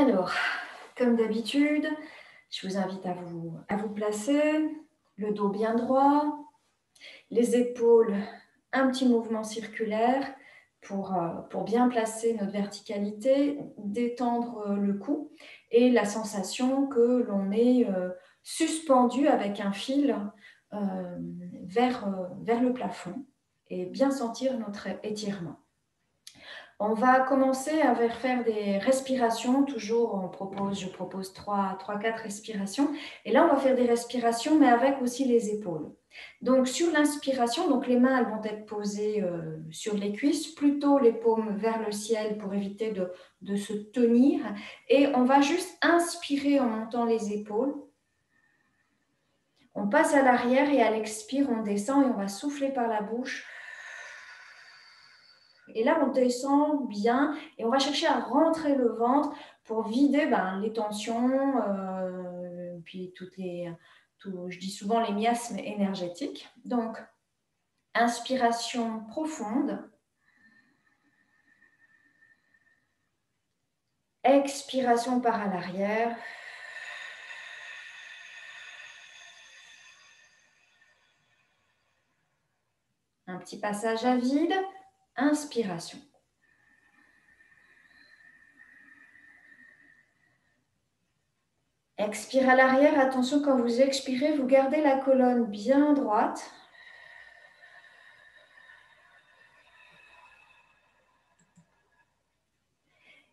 Alors, comme d'habitude, je vous invite à vous placer, le dos bien droit, les épaules, un petit mouvement circulaire pour bien placer notre verticalité, détendre le cou et la sensation que l'on est suspendu avec un fil vers le plafond et bien sentir notre étirement. On va commencer à faire des respirations. Toujours, je propose 3-4 respirations. Et là, on va faire des respirations, mais avec aussi les épaules. Donc, sur l'inspiration, donc les mains elles vont être posées sur les cuisses, plutôt les paumes vers le ciel pour éviter de se tenir. Et on va juste inspirer en montant les épaules. On passe à l'arrière et à l'expire, on descend et on va souffler par la bouche. Et là, on descend bien et on va chercher à rentrer le ventre pour vider les tensions, puis je dis souvent les miasmes énergétiques. Donc, inspiration profonde. Expiration par à l'arrière. Un petit passage à vide. Inspiration. Expire à l'arrière. Attention, quand vous expirez, vous gardez la colonne bien droite.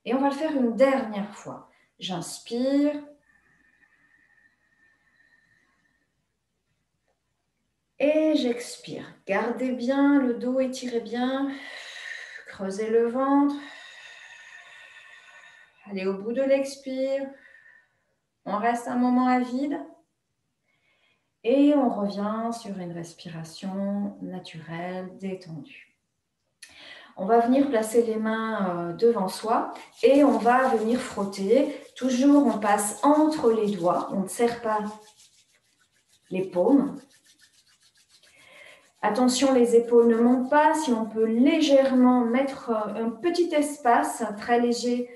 Et on va le faire une dernière fois. J'inspire. Et j'expire. Gardez bien le dos, étirez bien. Creusez le ventre. Allez au bout de l'expire. On reste un moment à vide. Et on revient sur une respiration naturelle, détendue. On va venir placer les mains devant soi et on va venir frotter. Toujours, on passe entre les doigts. On ne serre pas les paumes. Attention, les épaules ne montent pas. Si on peut légèrement mettre un petit espace très léger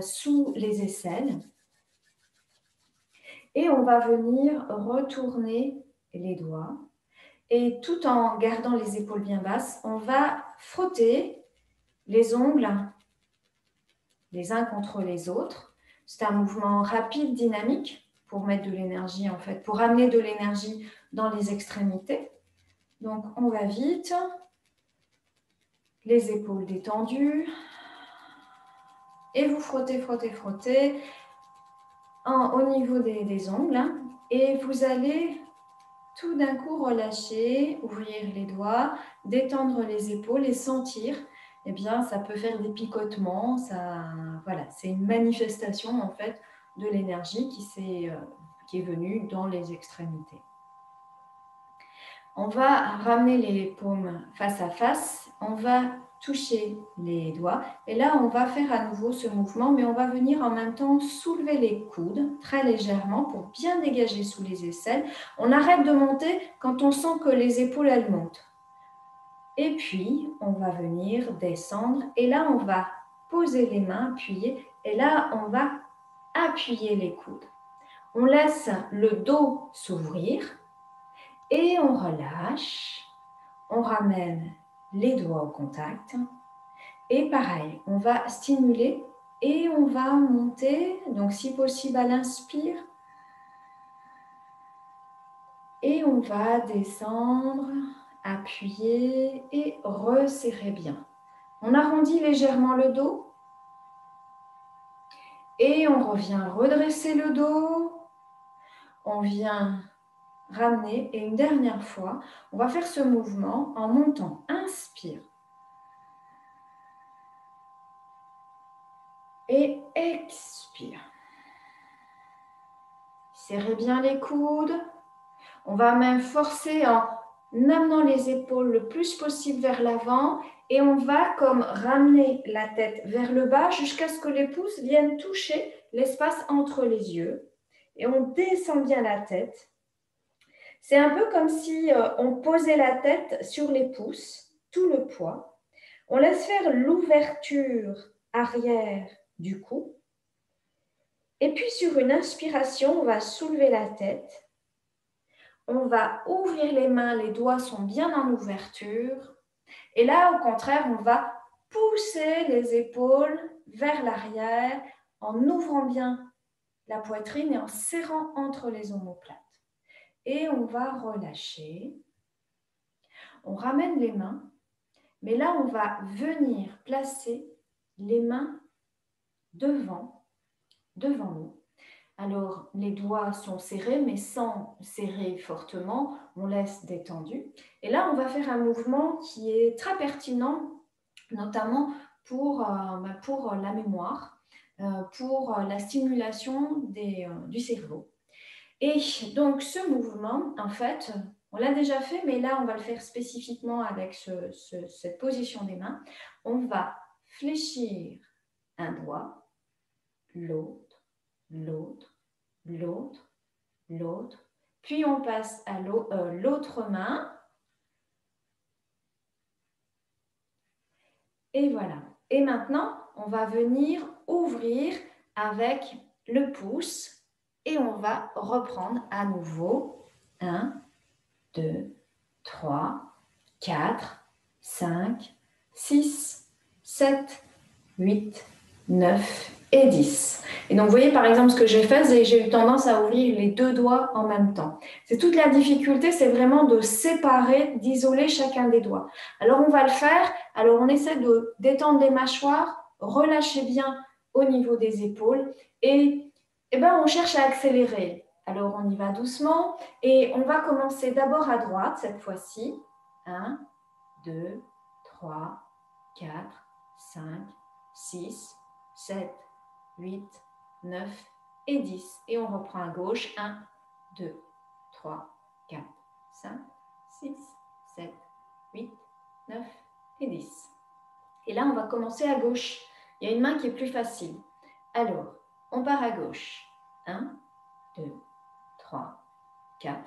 sous les aisselles. Et on va venir retourner les doigts. Et tout en gardant les épaules bien basses, on va frotter les ongles les uns contre les autres. C'est un mouvement rapide, dynamique pour mettre de l'énergie en fait, pour amener de l'énergie dans les extrémités. Donc, on va vite. Les épaules détendues. Et vous frottez, frottez, frottez au niveau des ongles. Et vous allez tout d'un coup relâcher, ouvrir les doigts, détendre les épaules et sentir. Eh bien, ça peut faire des picotements. Voilà, c'est une manifestation en fait de l'énergie qui est venue dans les extrémités. On va ramener les paumes face à face, on va toucher les doigts et là on va faire à nouveau ce mouvement mais on va venir en même temps soulever les coudes très légèrement pour bien dégager sous les aisselles. On arrête de monter quand on sent que les épaules elles montent. Et puis on va venir descendre et là on va poser les mains, appuyer et là on va appuyer les coudes. On laisse le dos s'ouvrir. Et on relâche, on ramène les doigts au contact. Et pareil, on va stimuler et on va monter. Donc si possible à l'inspire. Et on va descendre, appuyer et resserrer bien. On arrondit légèrement le dos. Et on revient redresser le dos. On vient ramener et une dernière fois, on va faire ce mouvement en montant. Inspire. Et expire. Serrez bien les coudes. On va même forcer en amenant les épaules le plus possible vers l'avant et on va comme ramener la tête vers le bas jusqu'à ce que les pouces viennent toucher l'espace entre les yeux. Et on descend bien la tête. C'est un peu comme si on posait la tête sur les pouces, tout le poids. On laisse faire l'ouverture arrière du cou. Et puis sur une inspiration, on va soulever la tête. On va ouvrir les mains, les doigts sont bien en ouverture. Et là, au contraire, on va pousser les épaules vers l'arrière en ouvrant bien la poitrine et en serrant entre les omoplates. Et on va relâcher. On ramène les mains, mais là, on va venir placer les mains devant nous. Alors, les doigts sont serrés, mais sans serrer fortement, on laisse détendu. Et là, on va faire un mouvement qui est très pertinent, notamment pour la mémoire, pour la stimulation du cerveau. Et donc, ce mouvement, en fait, on l'a déjà fait, mais là, on va le faire spécifiquement avec cette position des mains. On va fléchir un doigt, l'autre, l'autre, l'autre, l'autre. Puis, on passe à l'autre main. Et voilà. Et maintenant, on va venir ouvrir avec le pouce et on va reprendre à nouveau 1, 2, 3, 4, 5, 6, 7, 8, 9 et 10. Et donc, vous voyez par exemple ce que j'ai fait, c'est j'ai eu tendance à ouvrir les deux doigts en même temps. C'est toute la difficulté, c'est vraiment de séparer, d'isoler chacun des doigts. Alors, on va le faire. Alors, on essaie de détendre les mâchoires, relâcher bien au niveau des épaules et on cherche à accélérer. Alors, on y va doucement et on va commencer d'abord à droite cette fois-ci. 1, 2, 3, 4, 5, 6, 7, 8, 9 et 10. Et on reprend à gauche. 1, 2, 3, 4, 5, 6, 7, 8, 9 et 10. Et là, on va commencer à gauche. Il y a une main qui est plus facile. Alors, on part à gauche. 1, 2, 3, 4,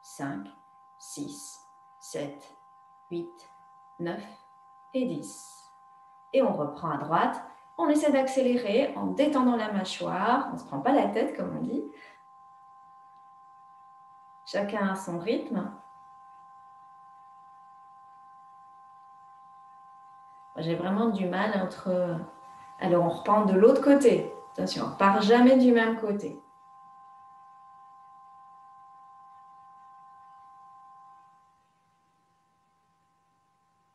5, 6, 7, 8, 9 et 10. Et on reprend à droite. On essaie d'accélérer en détendant la mâchoire. On ne se prend pas la tête, comme on dit. Chacun a son rythme. J'ai vraiment du mal entre... Alors, on reprend de l'autre côté. Attention, on ne part jamais du même côté.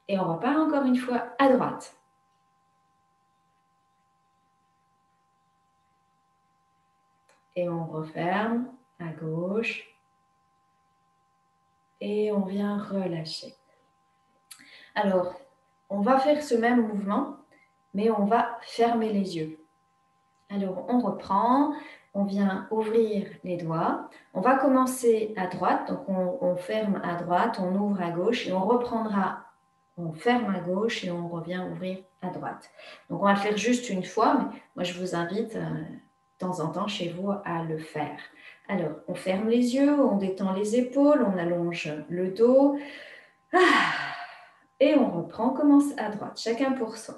Et on repart encore une fois à droite. Et on referme à gauche. Et on vient relâcher. Alors, on va faire ce même mouvement, mais on va fermer les yeux. Alors, on reprend, on vient ouvrir les doigts. On va commencer à droite, donc on ferme à droite, on ouvre à gauche et on reprendra, on ferme à gauche et on revient ouvrir à droite. Donc, on va le faire juste une fois, mais moi, je vous invite de temps en temps chez vous à le faire. Alors, on ferme les yeux, on détend les épaules, on allonge le dos. Et on reprend, on commence à droite, chacun pour soi.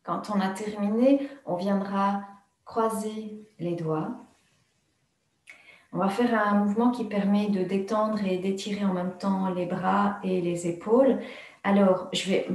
Quand on a terminé, on viendra croiser les doigts. On va faire un mouvement qui permet de détendre et d'étirer en même temps les bras et les épaules. Alors, je vais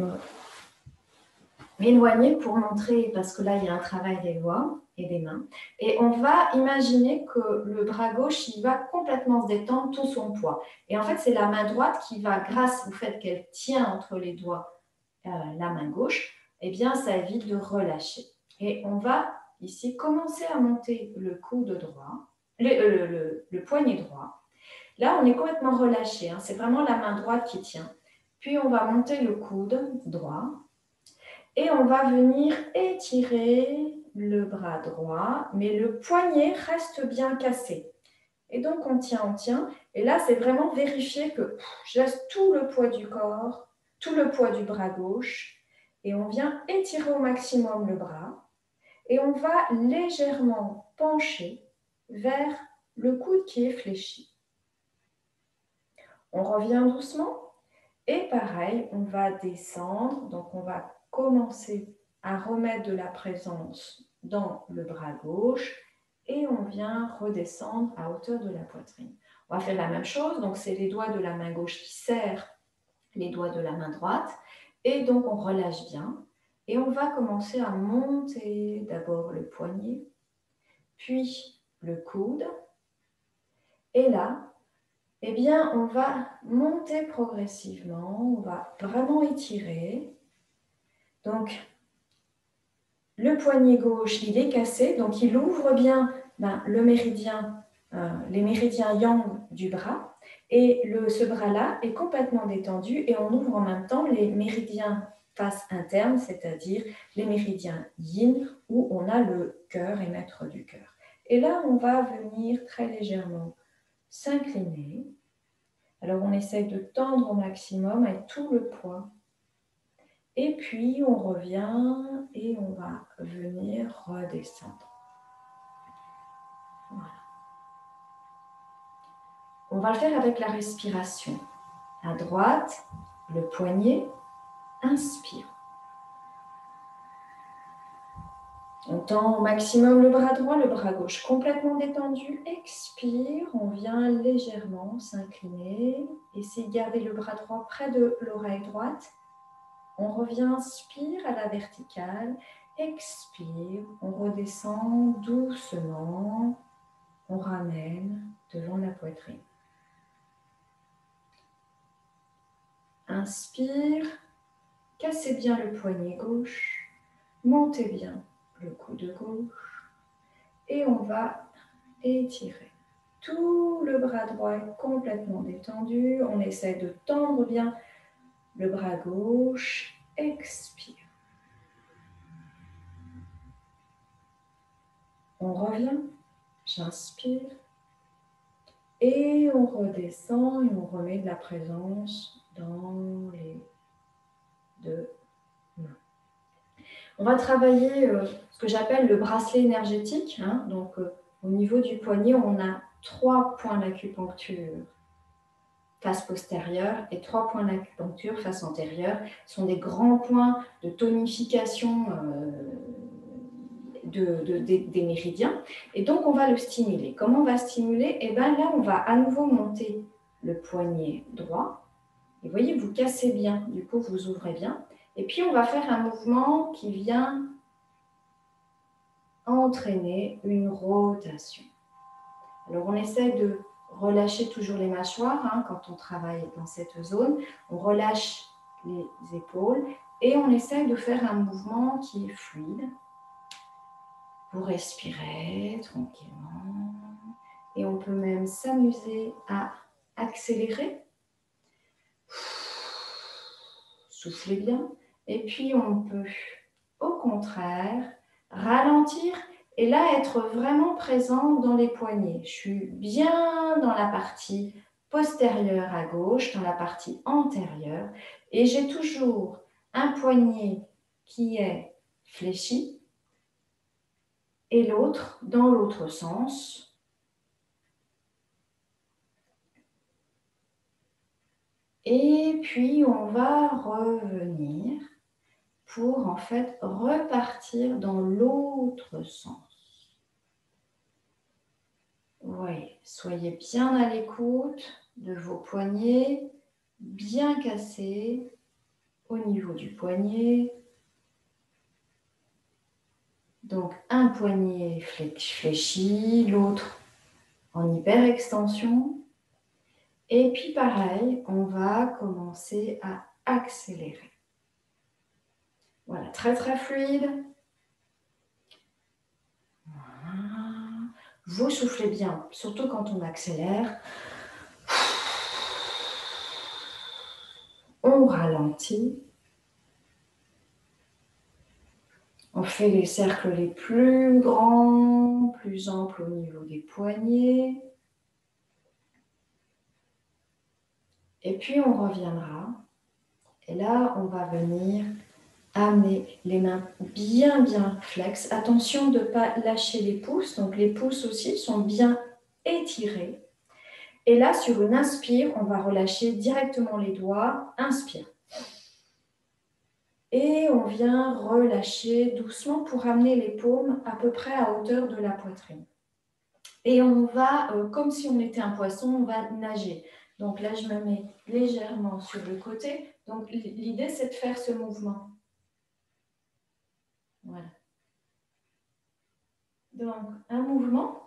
m'éloigner pour montrer, parce que là, il y a un travail des doigts et des mains. Et on va imaginer que le bras gauche, il va complètement se détendre, tout son poids. Et en fait, c'est la main droite qui va, grâce au fait qu'elle tient entre les doigts la main gauche, eh bien, ça évite de relâcher. Et on va ici commencer à monter le coude droit, le poignet droit. Là, on est complètement relâché. C'est vraiment la main droite qui tient. Puis, on va monter le coude droit. Et on va venir étirer le bras droit, mais le poignet reste bien cassé. Et donc, on tient. Et là, c'est vraiment vérifier que je laisse tout le poids du corps, tout le poids du bras gauche. Et on vient étirer au maximum le bras. Et on va légèrement pencher vers le coude qui est fléchi. On revient doucement. Et pareil, on va descendre. Donc, on va commencer à remettre de la présence dans le bras gauche. Et on vient redescendre à hauteur de la poitrine. On va faire la même chose. Donc, c'est les doigts de la main gauche qui serrent les doigts de la main droite. Et donc, on relâche bien. Et on va commencer à monter d'abord le poignet, puis le coude. Et là, eh bien, on va monter progressivement. On va vraiment étirer. Donc, le poignet gauche, il est cassé. Donc, il ouvre bien le méridien, les méridiens yang du bras. Et ce bras-là est complètement détendu et on ouvre en même temps les méridiens face interne, c'est-à-dire les méridiens yin où on a le cœur et maître du cœur. Et là, on va venir très légèrement s'incliner. Alors, on essaye de tendre au maximum avec tout le poids. Et puis, on revient et on va venir redescendre. Voilà. On va le faire avec la respiration. À droite, le poignet, inspire. On tend au maximum le bras droit, le bras gauche complètement détendu. Expire, on vient légèrement s'incliner. Essayez de garder le bras droit près de l'oreille droite. On revient, inspire à la verticale. Expire, on redescend doucement. On ramène devant la poitrine. Inspire, cassez bien le poignet gauche, montez bien le coude gauche et on va étirer. Tout le bras droit est complètement détendu. On essaie de tendre bien le bras gauche. Expire. On revient. J'inspire. Et on redescend et on remet de la présence dans les deux mains. On va travailler ce que j'appelle le bracelet énergétique. Donc, au niveau du poignet, on a 3 points d'acupuncture face postérieure et 3 points d'acupuncture face antérieure. Ce sont des grands points de tonification des méridiens. Et donc, on va le stimuler. Comment on va stimuler? Eh bien là, on va à nouveau monter le poignet droit. Et vous voyez, vous cassez bien. Du coup, vous ouvrez bien. Et puis, on va faire un mouvement qui vient entraîner une rotation. Alors, on essaie de relâcher toujours les mâchoires quand on travaille dans cette zone. On relâche les épaules et on essaie de faire un mouvement qui est fluide. Vous respirez tranquillement et on peut même s'amuser à accélérer. Soufflez bien. Et puis, on peut, au contraire, ralentir et là, être vraiment présent dans les poignets. Je suis bien dans la partie postérieure à gauche, dans la partie antérieure. Et j'ai toujours un poignet qui est fléchi et l'autre dans l'autre sens. Et puis, on va revenir pour en fait repartir dans l'autre sens. Oui, soyez bien à l'écoute de vos poignets, bien cassés au niveau du poignet. Donc un poignet fléchi, l'autre en hyperextension. Et puis pareil, on va commencer à accélérer. Voilà, très très fluide. Voilà. Vous soufflez bien, surtout quand on accélère. On ralentit. On fait les cercles les plus grands, plus amples au niveau des poignets. Et puis on reviendra. Et là, on va venir amener les mains bien flex. Attention de ne pas lâcher les pouces. Donc les pouces aussi sont bien étirés. Et là, sur une inspire, on va relâcher directement les doigts. Inspire. Et on vient relâcher doucement pour amener les paumes à peu près à hauteur de la poitrine. Et on va, comme si on était un poisson, on va nager. Donc là, je me mets légèrement sur le côté. Donc l'idée, c'est de faire ce mouvement. Voilà. Donc, un mouvement.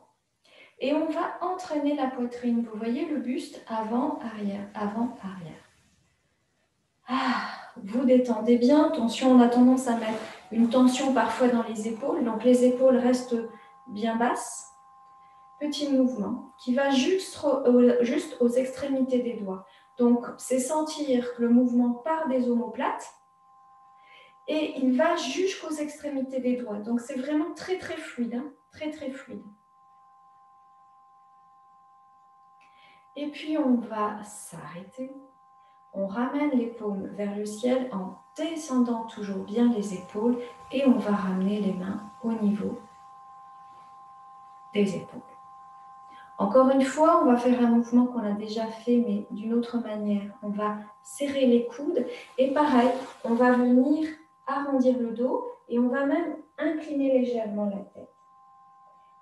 Et on va entraîner la poitrine. Vous voyez le buste avant, arrière, avant, arrière. Vous détendez bien. Tension, on a tendance à mettre une tension parfois dans les épaules. Donc les épaules restent bien basses. Petit mouvement qui va juste aux extrémités des doigts. Donc c'est sentir que le mouvement part des omoplates et il va jusqu'aux extrémités des doigts. Donc c'est vraiment très fluide. Hein, très fluide. Et puis on va s'arrêter. On ramène les paumes vers le ciel en descendant toujours bien les épaules et on va ramener les mains au niveau des épaules. Encore une fois, on va faire un mouvement qu'on a déjà fait, mais d'une autre manière. On va serrer les coudes et pareil, on va venir arrondir le dos et on va même incliner légèrement la tête.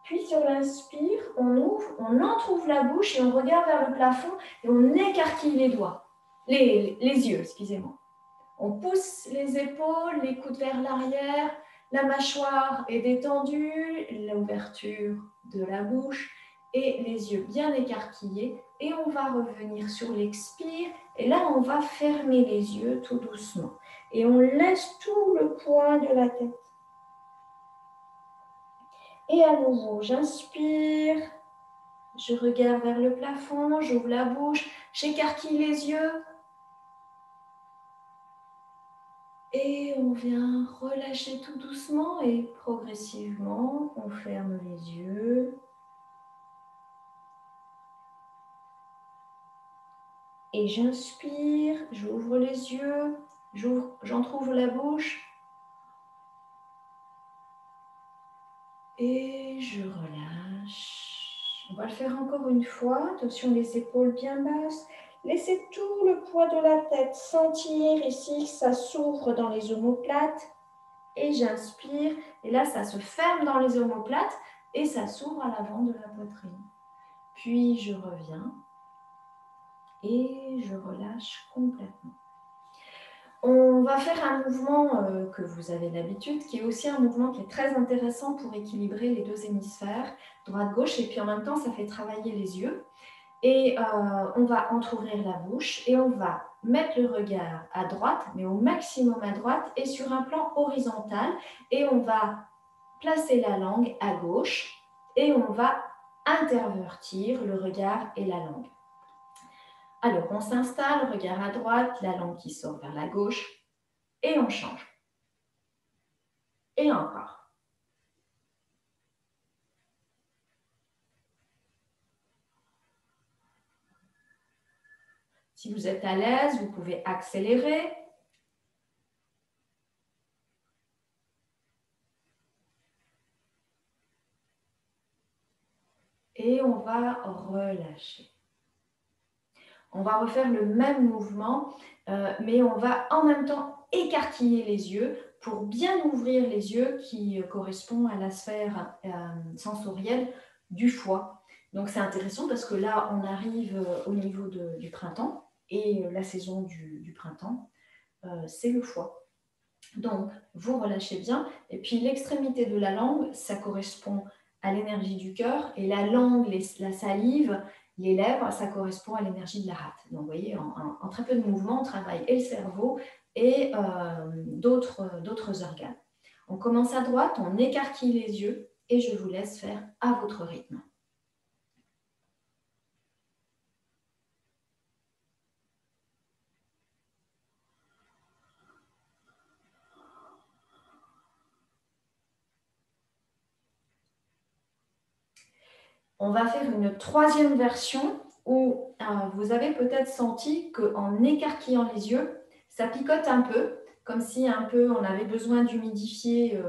Puis sur l'inspire, on ouvre, on entrouvre la bouche et on regarde vers le plafond et on écarquille les doigts. Les yeux, excusez-moi. On pousse les épaules, les coudes vers l'arrière, la mâchoire est détendue, l'ouverture de la bouche et les yeux bien écarquillés. Et on va revenir sur l'expire et là, on va fermer les yeux tout doucement. Et on laisse tout le poids de la tête. Et à nouveau, j'inspire, je regarde vers le plafond, j'ouvre la bouche, j'écarquille les yeux. Et on vient relâcher tout doucement et progressivement, on ferme les yeux. Et j'inspire, j'ouvre les yeux, j'entrouvre la bouche. Et je relâche. On va le faire encore une fois. Attention, les épaules bien basses. Laissez tout le poids de la tête sentir ici, ça s'ouvre dans les omoplates. Et j'inspire, et là ça se ferme dans les omoplates et ça s'ouvre à l'avant de la poitrine. Puis je reviens et je relâche complètement. On va faire un mouvement que vous avez l'habitude, qui est aussi un mouvement qui est très intéressant pour équilibrer les deux hémisphères, droite-gauche, et puis en même temps ça fait travailler les yeux. Et on va entrouvrir la bouche et on va mettre le regard à droite, mais au maximum à droite et sur un plan horizontal. Et on va placer la langue à gauche et on va intervertir le regard et la langue. Alors, on s'installe, regard à droite, la langue qui sort vers la gauche et on change. Et encore. Si vous êtes à l'aise, vous pouvez accélérer. Et on va relâcher. On va refaire le même mouvement, mais on va en même temps écarquiller les yeux pour bien ouvrir les yeux qui correspondent à la sphère sensorielle du foie. Donc c'est intéressant parce que là, on arrive au niveau du printemps et la saison du printemps, c'est le foie. Donc, vous relâchez bien. Et puis, l'extrémité de la langue, ça correspond à l'énergie du cœur. Et la langue, la salive, les lèvres, ça correspond à l'énergie de la rate. Donc, vous voyez, en très peu de mouvements, on travaille et le cerveau et d'autres organes. On commence à droite, on écarquille les yeux et je vous laisse faire à votre rythme. On va faire une troisième version où vous avez peut-être senti qu'en écarquillant les yeux, ça picote un peu, comme si un peu on avait besoin d'humidifier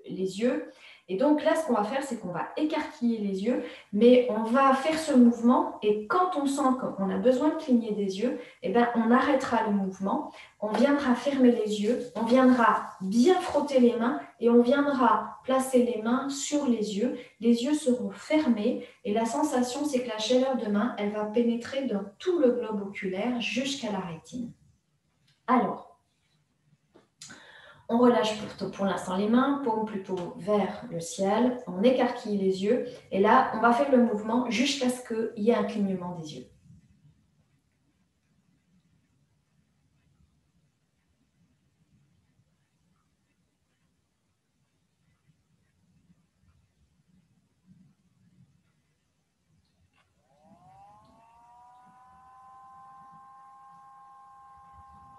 les yeux. Et donc là, ce qu'on va faire, c'est qu'on va écarquiller les yeux, mais on va faire ce mouvement et quand on sent qu'on a besoin de cligner des yeux, eh ben, on arrêtera le mouvement, on viendra fermer les yeux, on viendra bien frotter les mains et on viendra placer les mains sur les yeux seront fermés et la sensation, c'est que la chaleur de main, elle va pénétrer dans tout le globe oculaire jusqu'à la rétine. Alors, on relâche pour l'instant les mains, paume plutôt vers le ciel, on écarquille les yeux et là, on va faire le mouvement jusqu'à ce qu'il y ait un clignement des yeux.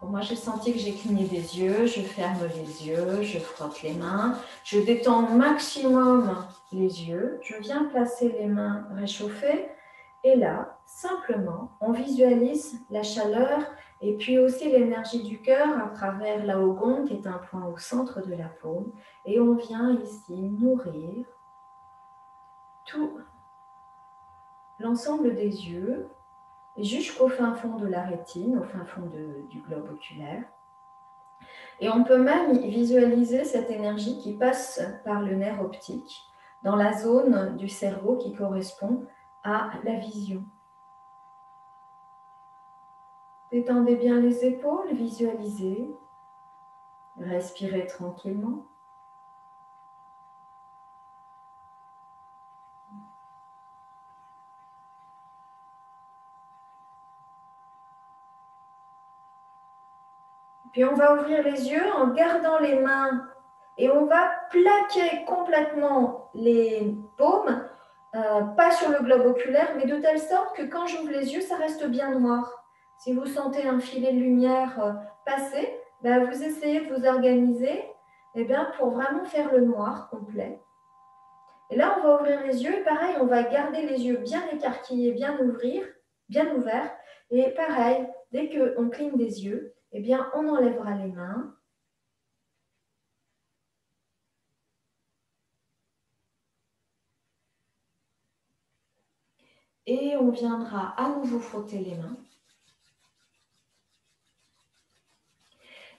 Bon, moi, j'ai senti que j'ai cligné des yeux, je ferme les yeux, je frotte les mains, je détends au maximum les yeux, je viens placer les mains réchauffées et là, simplement, on visualise la chaleur et puis aussi l'énergie du cœur à travers la Ogon, qui est un point au centre de la paume. Et on vient ici nourrir tout l'ensemble des yeux jusqu'au fin fond de la rétine, au fin fond du globe oculaire. Et on peut même visualiser cette énergie qui passe par le nerf optique dans la zone du cerveau qui correspond à la vision. Détendez bien les épaules, visualisez, respirez tranquillement. Puis on va ouvrir les yeux en gardant les mains et on va plaquer complètement les paumes, pas sur le globe oculaire, mais de telle sorte que quand j'ouvre les yeux, ça reste bien noir. Si vous sentez un filet de lumière passer, ben vous essayez de vous organiser pour vraiment faire le noir complet. Et là, on va ouvrir les yeux. Pareil, on va garder les yeux bien écarquillés, bien ouverts. Et pareil, dès qu'on cligne des yeux, on enlèvera les mains. Et on viendra à nouveau frotter les mains.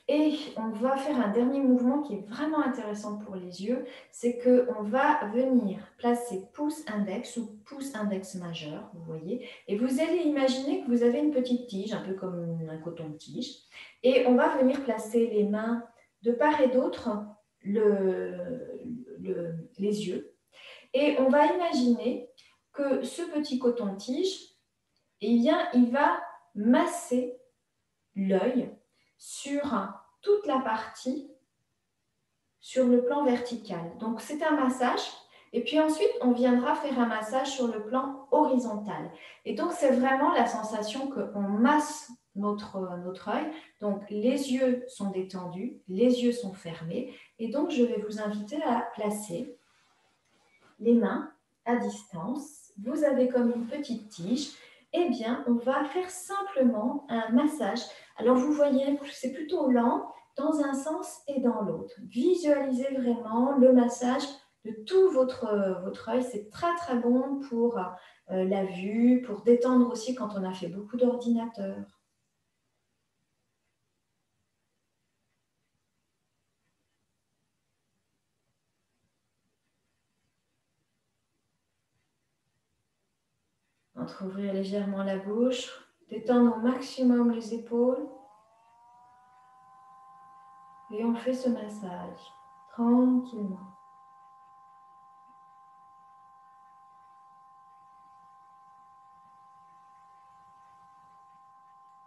Et on va faire un dernier mouvement qui est vraiment intéressant pour les yeux, c'est qu'on va venir placer pouce index ou pouce index majeur, vous voyez, et vous allez imaginer que vous avez une petite tige, un peu comme un coton-tige, et on va venir placer les mains de part et d'autre les yeux, et on va imaginer que ce petit coton-tige, il va masser l'œil sur toute la partie sur le plan vertical. Donc, c'est un massage. Et puis ensuite, on viendra faire un massage sur le plan horizontal. Et donc, c'est vraiment la sensation qu'on masse notre œil. Donc, les yeux sont détendus, les yeux sont fermés. Et donc, je vais vous inviter à placer les mains à distance. Vous avez comme une petite tige. On va faire simplement un massage. Alors, vous voyez, c'est plutôt lent dans un sens et dans l'autre. Visualisez vraiment le massage de tout votre œil. C'est très, très bon pour la vue, pour détendre aussi quand on a fait beaucoup d'ordinateur. Entreouvrir légèrement la bouche, détendre au maximum les épaules. Et on fait ce massage tranquillement.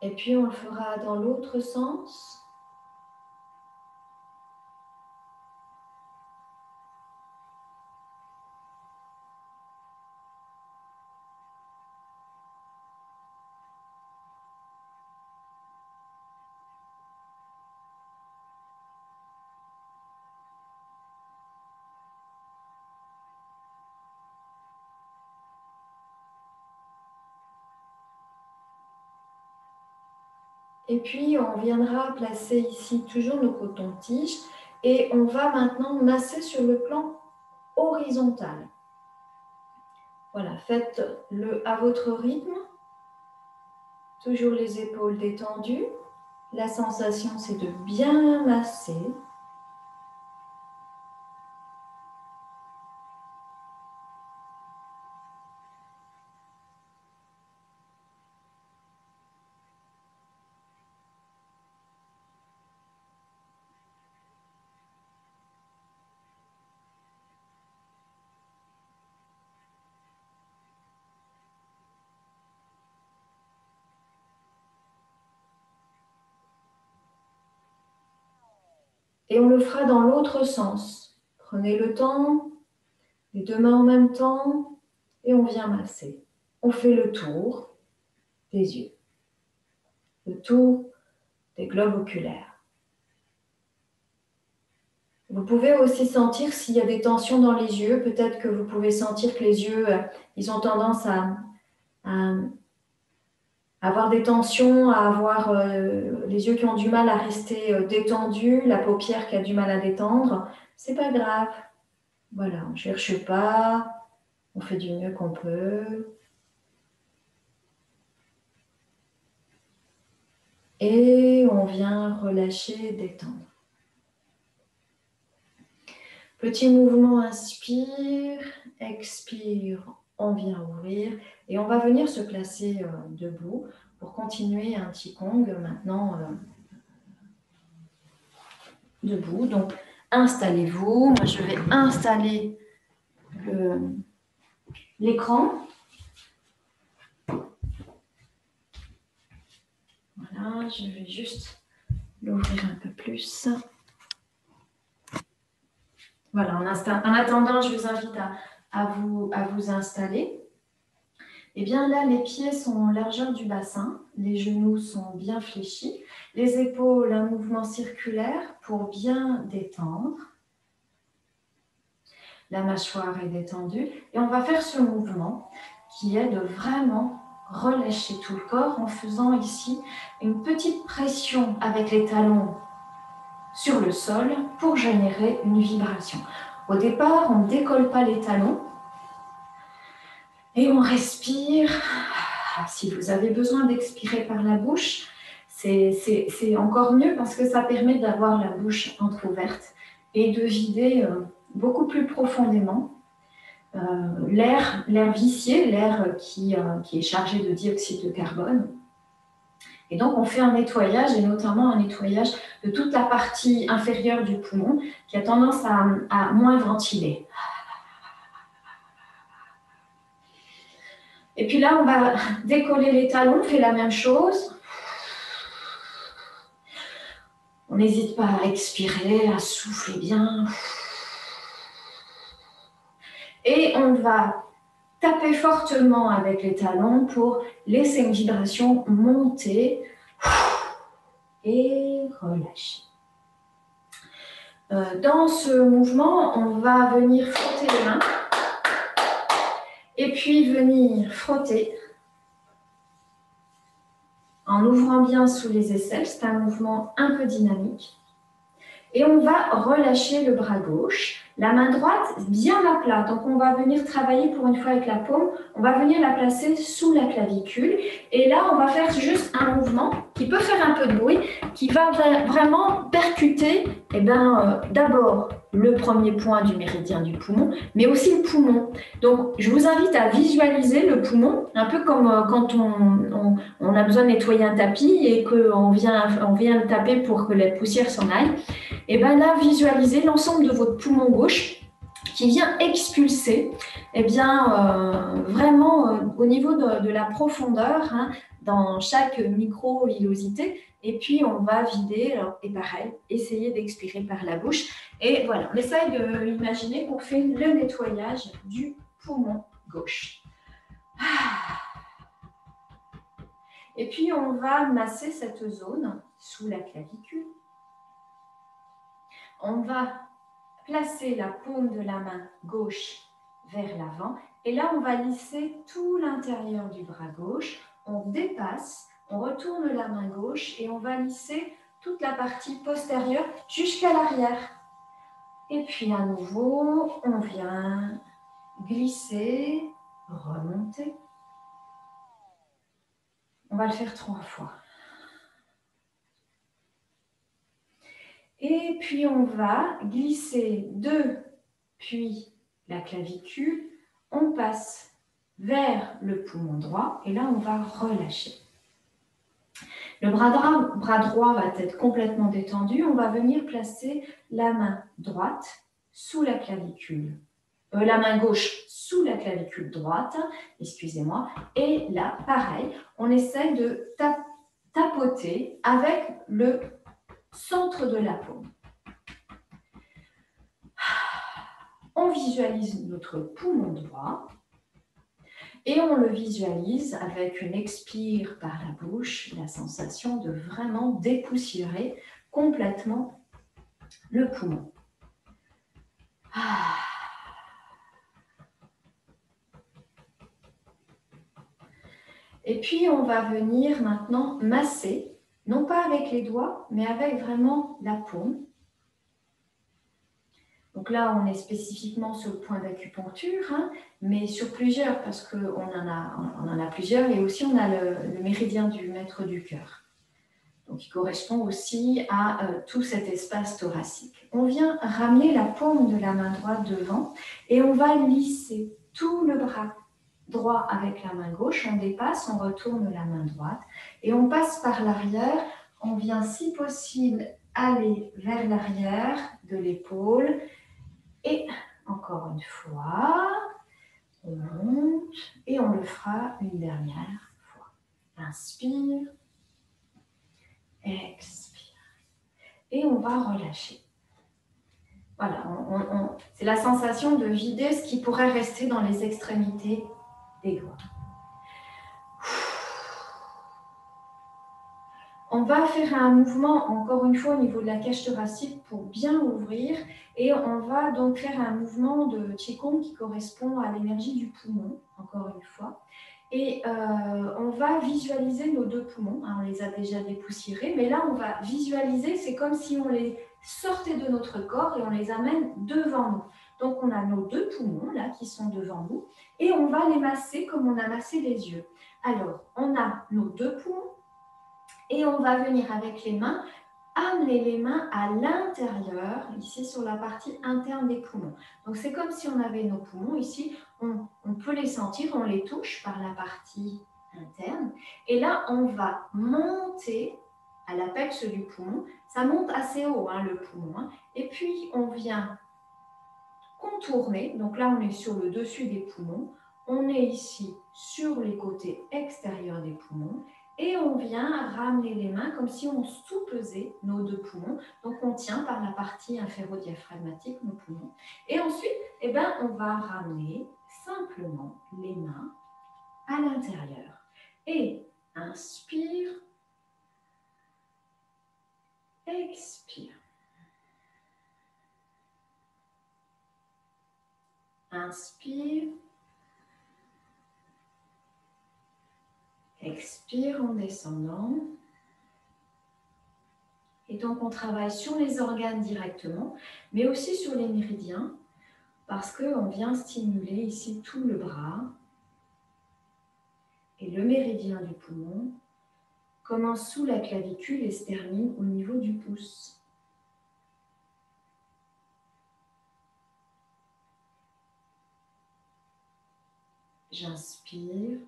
Et puis on le fera dans l'autre sens. Et puis, on viendra placer ici toujours nos cotons-tiges et on va maintenant masser sur le plan horizontal. Voilà, faites-le à votre rythme. Toujours les épaules détendues. La sensation, c'est de bien masser. Et on le fera dans l'autre sens. Prenez le temps, les deux mains en même temps, et on vient masser. On fait le tour des yeux, le tour des globes oculaires. Vous pouvez aussi sentir s'il y a des tensions dans les yeux. Peut-être que vous pouvez sentir que les yeux, ils ont tendance à avoir des tensions, à avoir les yeux qui ont du mal à rester détendus, la paupière qui a du mal à détendre. C'est pas grave. Voilà, on ne cherche pas, on fait du mieux qu'on peut. Et on vient relâcher, détendre. Petit mouvement, inspire, expire, on vient ouvrir. Et on va venir se placer debout pour continuer un Qigong maintenant debout. Donc, installez-vous. Moi, je vais installer l'écran. Voilà, je vais juste l'ouvrir un peu plus. Voilà, en attendant, je vous invite à vous installer. Et bien là, les pieds sont largeur du bassin, les genoux sont bien fléchis, les épaules, un mouvement circulaire pour bien détendre. La mâchoire est détendue et on va faire ce mouvement qui est de vraiment relâcher tout le corps en faisant ici une petite pression avec les talons sur le sol pour générer une vibration. Au départ, on ne décolle pas les talons et on respire. Si vous avez besoin d'expirer par la bouche, c'est encore mieux parce que ça permet d'avoir la bouche entrouverte et de vider beaucoup plus profondément l'air vicié, l'air qui est chargé de dioxyde de carbone. Et donc, on fait un nettoyage, et notamment un nettoyage de toute la partie inférieure du poumon qui a tendance à moins ventiler. Et puis là, on va décoller les talons, on fait la même chose. On n'hésite pas à expirer, à souffler bien. Et on va taper fortement avec les talons pour laisser une vibration monter et relâcher. Dans ce mouvement, on va venir frotter les mains et puis venir frotter en ouvrant bien sous les aisselles. C'est un mouvement un peu dynamique. Et on va relâcher le bras gauche, la main droite bien à plat. Donc on va venir travailler pour une fois avec la paume, on va venir la placer sous la clavicule. Et là, on va faire juste un mouvement qui peut faire un peu de bruit, qui va vraiment percuter d'abord le premier point du méridien du poumon, mais aussi le poumon. Donc je vous invite à visualiser le poumon, un peu comme quand on a besoin de nettoyer un tapis et qu'on vient le taper pour que la poussière s'en aille. Et bien là, visualisez l'ensemble de votre poumon gauche qui vient expulser vraiment au niveau de la profondeur, dans chaque micro-villosité. Et puis, on va vider, et pareil, essayer d'expirer par la bouche. Et voilà, on essaye d'imaginer qu'on fait le nettoyage du poumon gauche. Et puis, on va masser cette zone sous la clavicule. On va placer la paume de la main gauche vers l'avant et là on va lisser tout l'intérieur du bras gauche, on dépasse, On retourne la main gauche et on va lisser toute la partie postérieure jusqu'à l'arrière. Et puis à nouveau, on vient glisser, remonter. On va le faire 3 fois. Et puis on va glisser depuis la clavicule, on passe vers le poumon droit et là on va relâcher. Le bras droit va être complètement détendu, on va venir placer la main droite sous la clavicule, la main gauche sous la clavicule droite, excusez-moi, et là pareil, on essaie de tapoter avec le centre de la paume. On visualise notre poumon droit et on le visualise avec une expire par la bouche, la sensation de vraiment dépoussiérer complètement le poumon. Et puis on va venir maintenant masser, non pas avec les doigts, mais avec vraiment la paume. Donc là, on est spécifiquement sur le point d'acupuncture, hein, mais sur plusieurs, parce qu'on en a plusieurs, et aussi on a le méridien du maître du cœur. Donc il correspond aussi à tout cet espace thoracique. On vient ramener la paume de la main droite devant, et on va lisser tout le bras droit avec la main gauche, on dépasse, on retourne la main droite, et on passe par l'arrière, on vient si possible aller vers l'arrière de l'épaule, et encore une fois, on monte et on le fera une dernière fois. Inspire, expire. Et on va relâcher. Voilà, c'est la sensation de vider ce qui pourrait rester dans les extrémités des doigts. On va faire un mouvement, encore une fois, au niveau de la cage thoracique pour bien ouvrir. Et on va donc faire un mouvement de Qigong qui correspond à l'énergie du poumon, encore une fois. Et on va visualiser nos 2 poumons. On les a déjà dépoussiérés, mais là, on va visualiser, c'est comme si on les sortait de notre corps et on les amène devant nous. Donc, on a nos 2 poumons, là, qui sont devant nous, et on va les masser comme on a massé les yeux. Alors, on a nos 2 poumons, et on va venir avec les mains, amener les mains à l'intérieur, ici sur la partie interne des poumons. Donc c'est comme si on avait nos poumons ici, on peut les sentir, on les touche par la partie interne. Et là, on va monter à l'apex du poumon. Ça monte assez haut, hein, le poumon. Hein. Et puis, on vient contourner. Donc là, on est sur le dessus des poumons. On est ici sur les côtés extérieurs des poumons. Et on vient ramener les mains comme si on sous-pesait nos 2 poumons. Donc, on tient par la partie inféro-diaphragmatique nos poumons. Et ensuite, on va ramener simplement les mains à l'intérieur. Et inspire, expire. Inspire. Expire en descendant. Et donc, on travaille sur les organes directement, mais aussi sur les méridiens, parce qu'on vient stimuler ici tout le bras. Et le méridien du poumon commence sous la clavicule et se termine au niveau du pouce. J'inspire.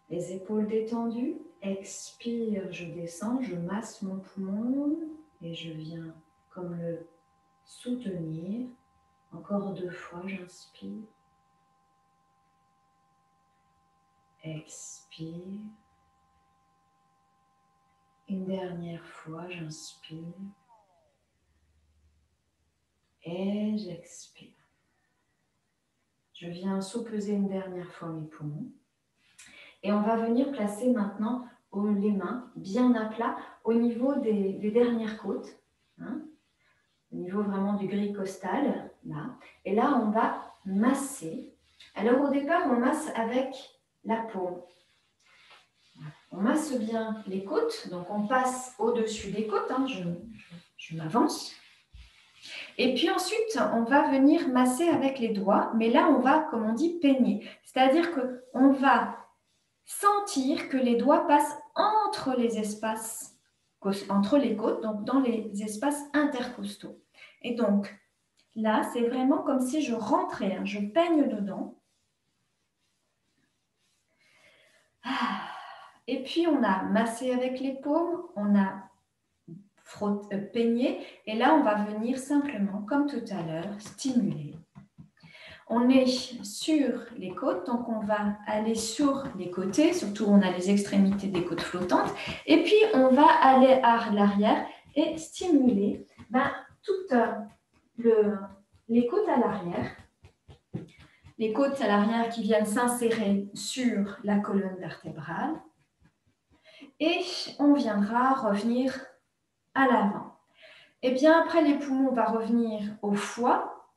Les épaules détendues, expire, je descends, je masse mon poumon et je viens comme le soutenir. Encore 2 fois, j'inspire. Expire. Une dernière fois, j'inspire. Et j'expire. Je viens sous-peser une dernière fois mes poumons. Et on va venir placer maintenant les mains bien à plat au niveau des dernières côtes, hein, au niveau vraiment du gris costal, là. Et là, on va masser. Alors au départ, on masse avec la paume. On masse bien les côtes, donc on passe au-dessus des côtes, hein, je m'avance. Et puis ensuite, on va venir masser avec les doigts, mais là, on va, comme on dit, peigner. C'est-à-dire qu'on va sentir que les doigts passent entre les espaces, entre les côtes, donc dans les espaces intercostaux. Et donc, là, c'est vraiment comme si je rentrais, hein, je peigne dedans. Et puis, on a massé avec les paumes, on a peigné, et là, on va venir simplement, comme tout à l'heure, stimuler. On est sur les côtes, donc on va aller sur les côtés, surtout on a les extrémités des côtes flottantes, et puis on va aller à l'arrière et stimuler toutes les côtes à l'arrière. Les côtes à l'arrière qui viennent s'insérer sur la colonne vertébrale. Et on viendra revenir à l'avant. Et bien après les poumons, on va revenir au foie.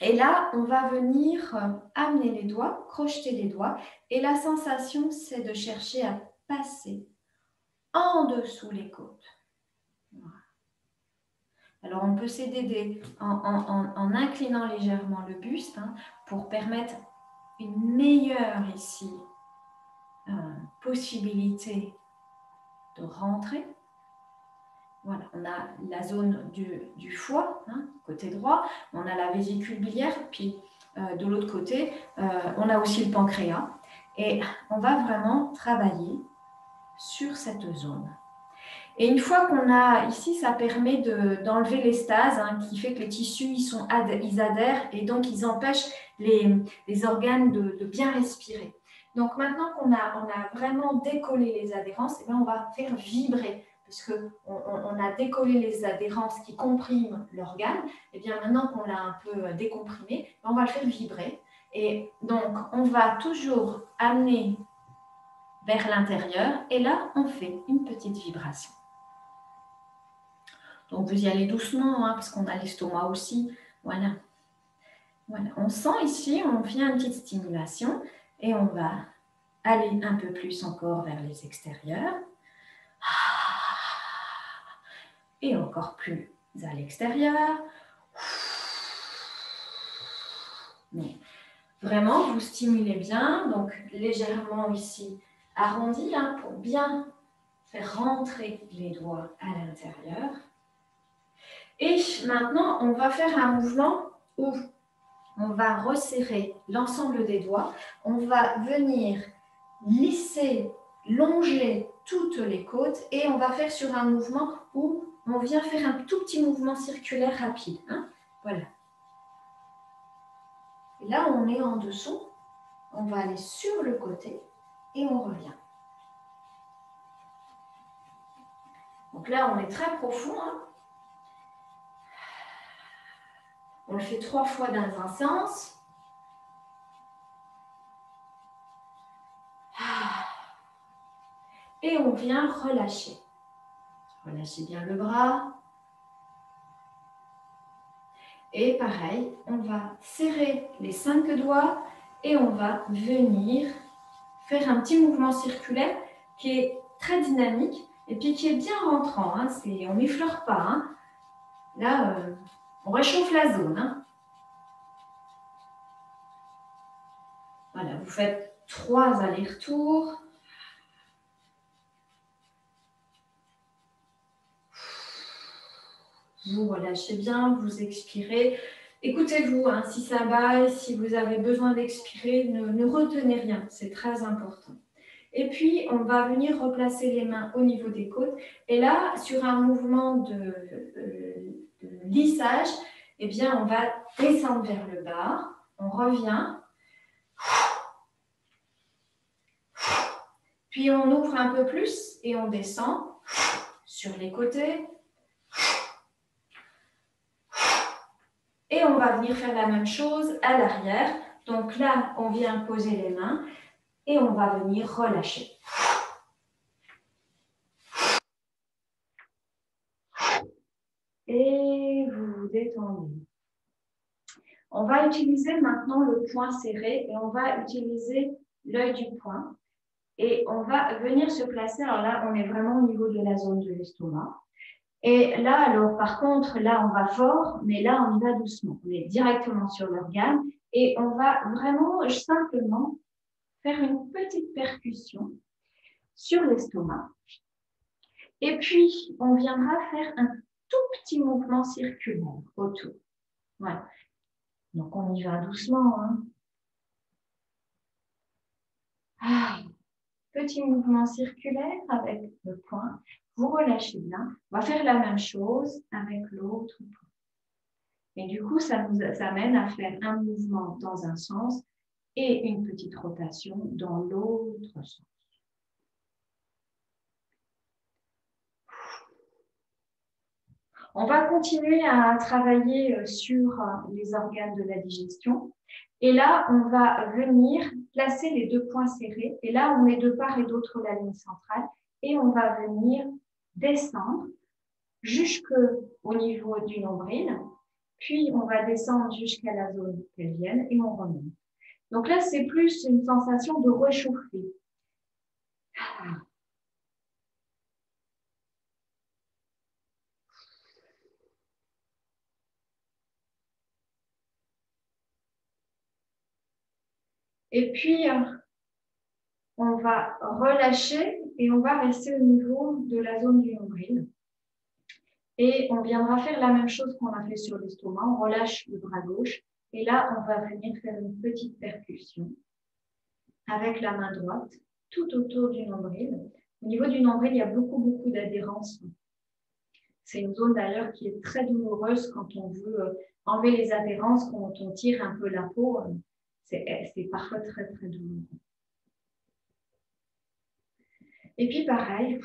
Et là, on va venir amener les doigts, crocheter les doigts. Et la sensation, c'est de chercher à passer en dessous les côtes. Voilà. Alors, on peut s'aider en inclinant légèrement le buste, hein, pour permettre une meilleure ici possibilité de rentrer. Voilà, on a la zone du foie, hein, côté droit, on a la vésicule biliaire, puis de l'autre côté, on a aussi le pancréas. Et on va vraiment travailler sur cette zone. Et une fois qu'on a ici, ça permet d'enlever les stases, hein, qui fait que les tissus ils adhèrent et donc ils empêchent les organes de bien respirer. Donc maintenant qu'on a vraiment décollé les adhérences, on va faire vibrer. Puisqu'on a décollé les adhérences qui compriment l'organe, et bien maintenant qu'on l'a un peu décomprimé, on va le faire vibrer. Et donc, on va toujours amener vers l'intérieur, et là, on fait une petite vibration. Donc, vous y allez doucement, hein, parce qu'on a l'estomac aussi. Voilà. Voilà. On sent ici, on fait une petite stimulation, et on va aller un peu plus encore vers les extérieurs. Et encore plus à l'extérieur. Mais vraiment, vous stimulez bien, donc légèrement ici arrondi, hein, pour bien faire rentrer les doigts à l'intérieur. Et maintenant, on va faire un mouvement où on va resserrer l'ensemble des doigts. On va venir lisser, longer toutes les côtes et on va faire sur un mouvement où on vient faire un tout petit mouvement circulaire rapide. Hein, voilà. Et là, on est en dessous. On va aller sur le côté et on revient. Donc là, on est très profond. Hein. On le fait 3 fois dans un sens. Et on vient relâcher. Relâchez bien le bras. Et pareil, on va serrer les 5 doigts et on va venir faire un petit mouvement circulaire qui est très dynamique et puis qui est bien rentrant. Hein. On n'effleure pas. Hein. Là, on réchauffe la zone. Hein. Voilà, vous faites 3 allers-retours. Vous relâchez bien, vous expirez. Écoutez-vous, hein, si ça va, si vous avez besoin d'expirer, ne retenez rien, c'est très important. Et puis, on va venir replacer les mains au niveau des côtes. Et là, sur un mouvement de lissage, eh bien, on va descendre vers le bas. On revient. Puis, on ouvre un peu plus et on descend sur les côtés. Et on va venir faire la même chose à l'arrière. Donc là, on vient poser les mains et on va venir relâcher. Et vous vous détendez. On va utiliser maintenant le poing serré et on va utiliser l'œil du poing. Et on va venir se placer, alors là, on est vraiment au niveau de la zone de l'estomac. Et là, alors par contre, là, on va fort, mais là, on y va doucement. On est directement sur l'organe et on va vraiment simplement faire une petite percussion sur l'estomac. Et puis, on viendra faire un tout petit mouvement circulaire autour. Voilà. Donc, on y va doucement. Hein. Petit mouvement circulaire avec le poing. Vous relâchez bien. On va faire la même chose avec l'autre poing. Et du coup, ça nous amène à faire un mouvement dans un sens et une petite rotation dans l'autre sens. On va continuer à travailler sur les organes de la digestion. Et là, on va venir placer les deux poings serrés. Et là, on met de part et d'autre la ligne centrale. Et on va venir descendre jusqu'au niveau du nombril. Puis, on va descendre jusqu'à la zone pelvienne et on remonte. Donc là, c'est plus une sensation de réchauffer. Et puis, on va relâcher et on va rester au niveau de la zone du nombril. Et on viendra faire la même chose qu'on a fait sur l'estomac. On relâche le bras gauche. Et là, on va venir faire une petite percussion avec la main droite tout autour du nombril. Au niveau du nombril, il y a beaucoup d'adhérence. C'est une zone d'ailleurs qui est très douloureuse quand on veut enlever les adhérences, quand on tire un peu la peau. C'est parfois très douloureux. Et puis pareil,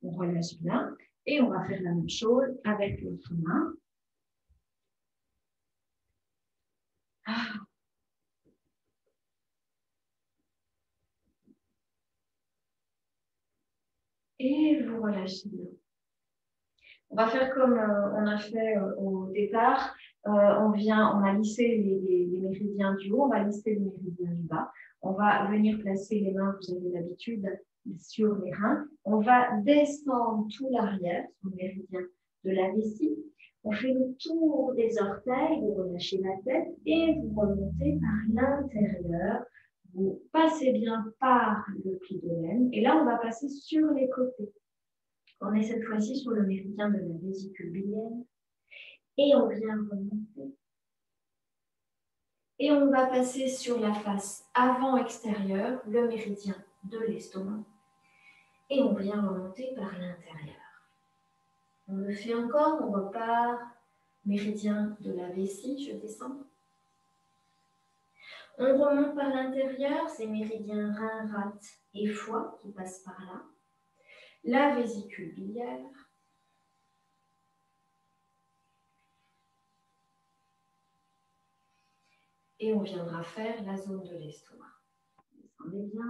on relâche bien et on va faire la même chose avec l'autre main. Et vous relâchez bien. On va faire comme on a fait au départ. On a lissé les méridiens du haut, on va lisser les méridiens du bas. On va venir placer les mains, vous avez l'habitude, sur les reins. On va descendre tout l'arrière, sur le méridien de la vessie. On fait le tour des orteils, vous relâchez la tête et vous remontez par l'intérieur. Vous passez bien par le pli de laine. Et là, on va passer sur les côtés. On est cette fois-ci sur le méridien de la vésicule biliaire. Et on vient remonter. Et on va passer sur la face avant-extérieure, le méridien de l'estomac. Et on vient remonter par l'intérieur. On le fait encore, on repart. Méridien de la vessie, je descends. On remonte par l'intérieur, c'est méridien rein, rate et foie qui passent par là. La vésicule biliaire. Et on viendra faire la zone de l'estomac. Descendez bien.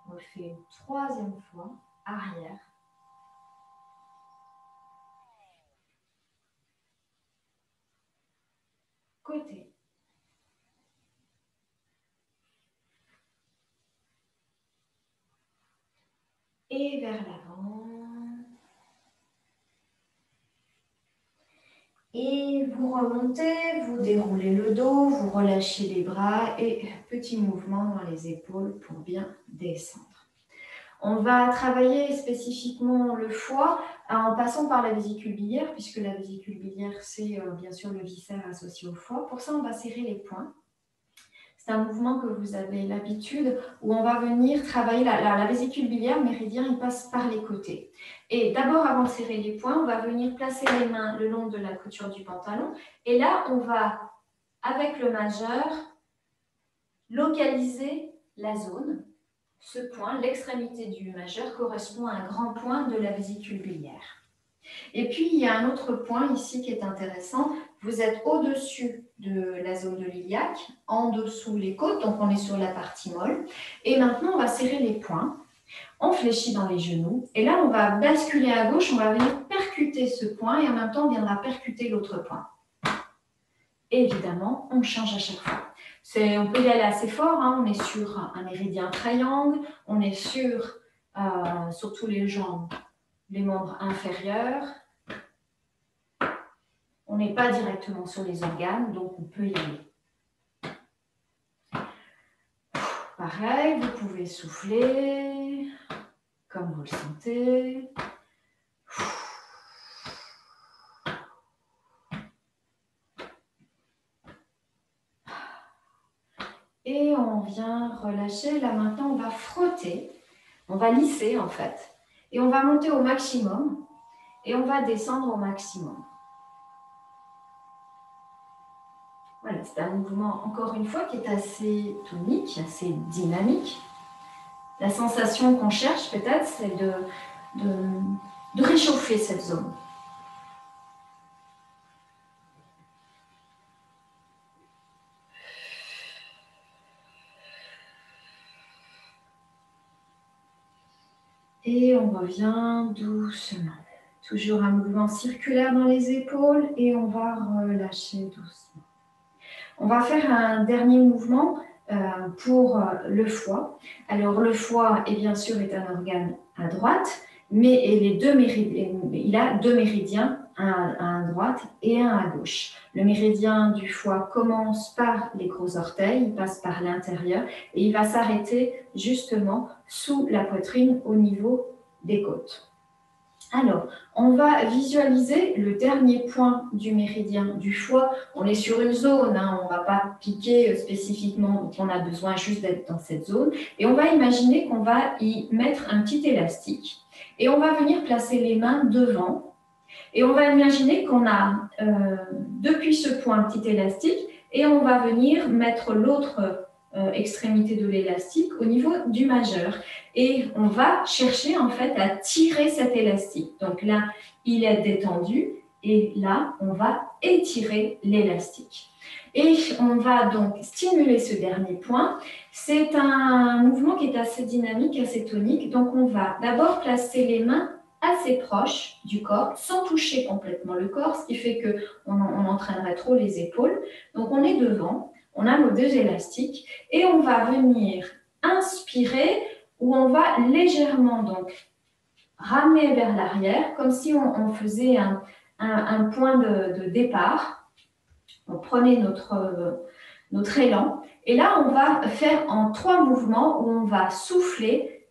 On le fait une troisième fois, arrière. Côté. Et vers l'avant. Et vous remontez, vous déroulez le dos, vous relâchez les bras et petit mouvement dans les épaules pour bien descendre. On va travailler spécifiquement le foie en passant par la vésicule biliaire, puisque la vésicule biliaire, c'est bien sûr le viscère associé au foie. Pour ça, on va serrer les poings. C'est un mouvement que vous avez l'habitude où on va venir travailler la vésicule biliaire, méridien, il passe par les côtés. Et d'abord, avant de serrer les poings, on va venir placer les mains le long de la couture du pantalon. Et là, on va, avec le majeur, localiser la zone. Ce point, l'extrémité du majeur, correspond à un grand point de la vésicule biliaire. Et puis, il y a un autre point ici qui est intéressant. Vous êtes au-dessus de la zone de l'iliaque, en dessous les côtes, donc on est sur la partie molle. Et maintenant, on va serrer les poings. On fléchit dans les genoux. Et là, on va basculer à gauche, on va venir percuter ce point et en même temps, on viendra percuter l'autre point. Et évidemment, on change à chaque fois. On peut y aller assez fort, hein. On est sur un méridien triangle, on est sur tous les jambes, les membres inférieurs. On n'est pas directement sur les organes, donc on peut y aller. Pareil, vous pouvez souffler comme vous le sentez. Et on vient relâcher. Là maintenant, on va frotter. On va lisser en fait. Et on va monter au maximum. Et on va descendre au maximum. Voilà, c'est un mouvement, encore une fois, qui est assez tonique, assez dynamique. La sensation qu'on cherche peut-être, c'est de réchauffer cette zone. Et on revient doucement. Toujours un mouvement circulaire dans les épaules et on va relâcher doucement. On va faire un dernier mouvement pour le foie. Alors le foie, bien sûr, est un organe à droite, mais il a deux méridiens, un à droite et un à gauche. Le méridien du foie commence par les gros orteils, il passe par l'intérieur et il va s'arrêter justement sous la poitrine au niveau des côtes. Alors, on va visualiser le dernier point du méridien du foie. On est sur une zone, hein, on ne va pas piquer spécifiquement, donc on a besoin juste d'être dans cette zone. Et on va imaginer qu'on va y mettre un petit élastique. Et on va venir placer les mains devant. Et on va imaginer qu'on a, depuis ce point, un petit élastique. Et on va venir mettre l'autre extrémité de l'élastique au niveau du majeur. Et on va chercher en fait à tirer cet élastique. Donc là, il est détendu et là, on va étirer l'élastique. Et on va donc stimuler ce dernier point. C'est un mouvement qui est assez dynamique, assez tonique. Donc on va d'abord placer les mains assez proches du corps, sans toucher complètement le corps, ce qui fait qu'on entraînerait trop les épaules. Donc on est devant, on a nos deux élastiques et on va venir inspirer où on va légèrement donc ramener vers l'arrière, comme si on faisait un point de départ. On prenait notre élan. Et là, on va faire en 3 mouvements où on va souffler,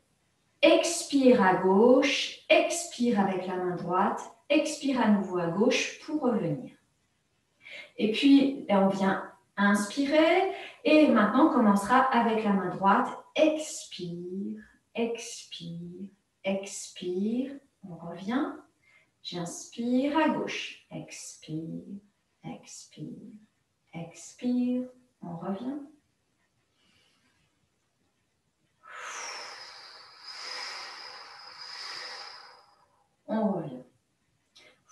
expire à gauche, expire avec la main droite, expire à nouveau à gauche pour revenir. Et puis, on vient inspirer et maintenant on commencera avec la main droite. Expire, expire, expire. On revient. J'inspire à gauche. Expire, expire, expire. On revient. On revient.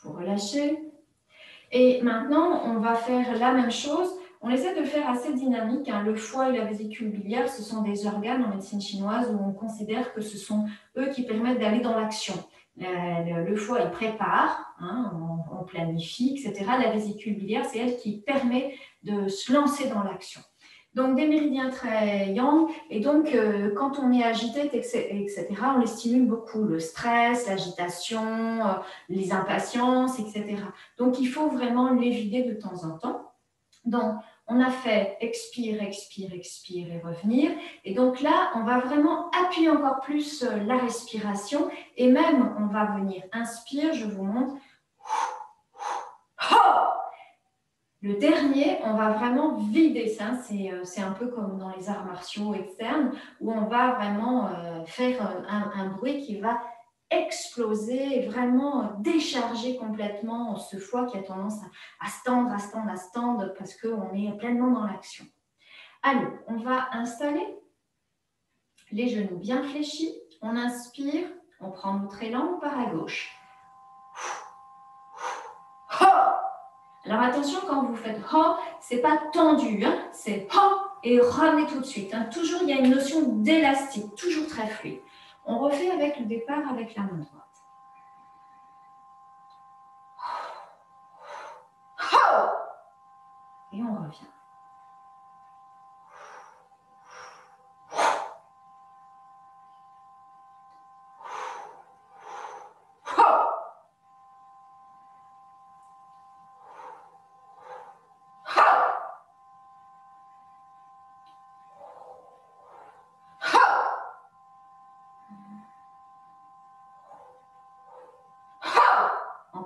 Vous relâchez. Et maintenant, on va faire la même chose. On essaie de le faire assez dynamique. Hein. Le foie et la vésicule biliaire, ce sont des organes en médecine chinoise où on considère que ce sont eux qui permettent d'aller dans l'action. Le foie, il prépare, hein, on planifie, etc. La vésicule biliaire, c'est elle qui permet de se lancer dans l'action. Donc, des méridiens très yang. Et donc, quand on est agité, etc., on les stimule beaucoup. Le stress, l'agitation, les impatiences, etc. Donc, il faut vraiment les vider de temps en temps. Donc, on a fait expire, expire, expire et revenir. Et donc là, on va vraiment appuyer encore plus la respiration. Et même, on va venir inspire, je vous montre. Le dernier, on va vraiment vider ça. C'est un peu comme dans les arts martiaux externes où on va vraiment faire un bruit qui va exploser et vraiment décharger complètement ce foie qui a tendance à se tendre, à se tendre, à se tendre parce qu'on est pleinement dans l'action. Allez, on va installer les genoux bien fléchis. On inspire, on prend notre élan, on part à gauche. Alors attention, quand vous faites ho, c'est pas tendu, hein, c'est ho et ramenez tout de suite. Hein. Toujours, il y a une notion d'élastique, toujours très fluide. On refait avec le départ avec la main droite. Et on revient.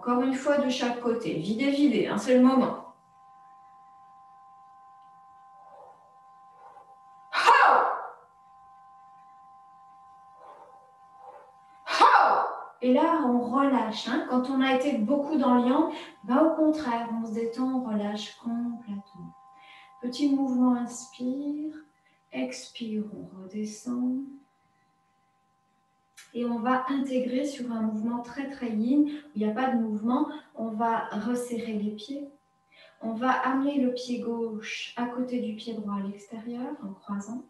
Encore une fois de chaque côté. Videz, videz, hein, c'est le moment. Et là, on relâche. Hein. Quand on a été beaucoup dans le yang, ben, au contraire, on se détend, on relâche complètement. Petit mouvement, inspire. Expire, on redescend. Et on va intégrer sur un mouvement très très yin, où il n'y a pas de mouvement. On va resserrer les pieds. On va amener le pied gauche à côté du pied droit à l'extérieur, en croisant.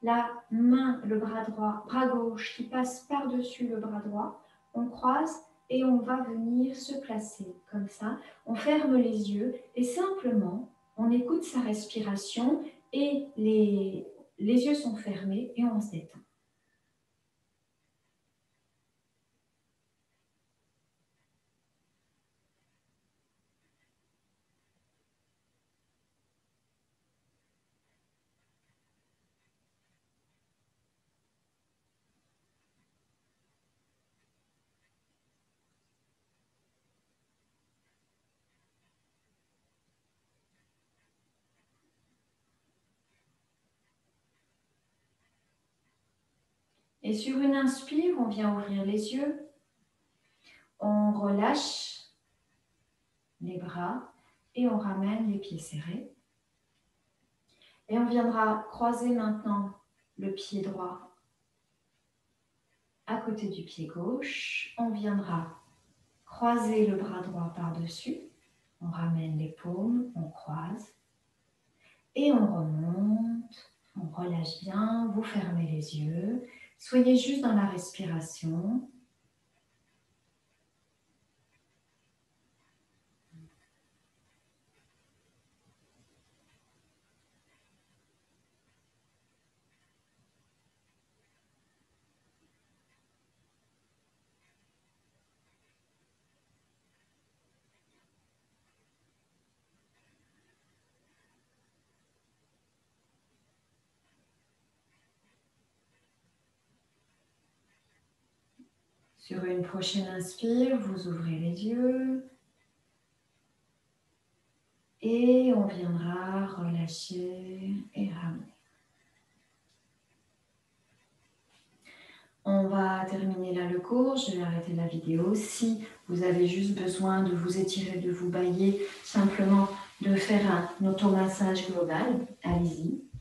La main, le bras droit, bras gauche qui passe par-dessus le bras droit. On croise et on va venir se placer comme ça. On ferme les yeux et simplement, on écoute sa respiration et les yeux sont fermés et on se détend. Et sur une inspire, on vient ouvrir les yeux. On relâche les bras et on ramène les pieds serrés. Et on viendra croiser maintenant le pied droit à côté du pied gauche. On viendra croiser le bras droit par-dessus. On ramène les paumes, on croise. Et on remonte, on relâche bien, vous fermez les yeux. Soyez juste dans la respiration. Sur une prochaine inspire, vous ouvrez les yeux. Et on viendra relâcher et ramener. On va terminer là le cours, je vais arrêter la vidéo. Si vous avez juste besoin de vous étirer, de vous bailler, simplement de faire un automassage global, allez-y.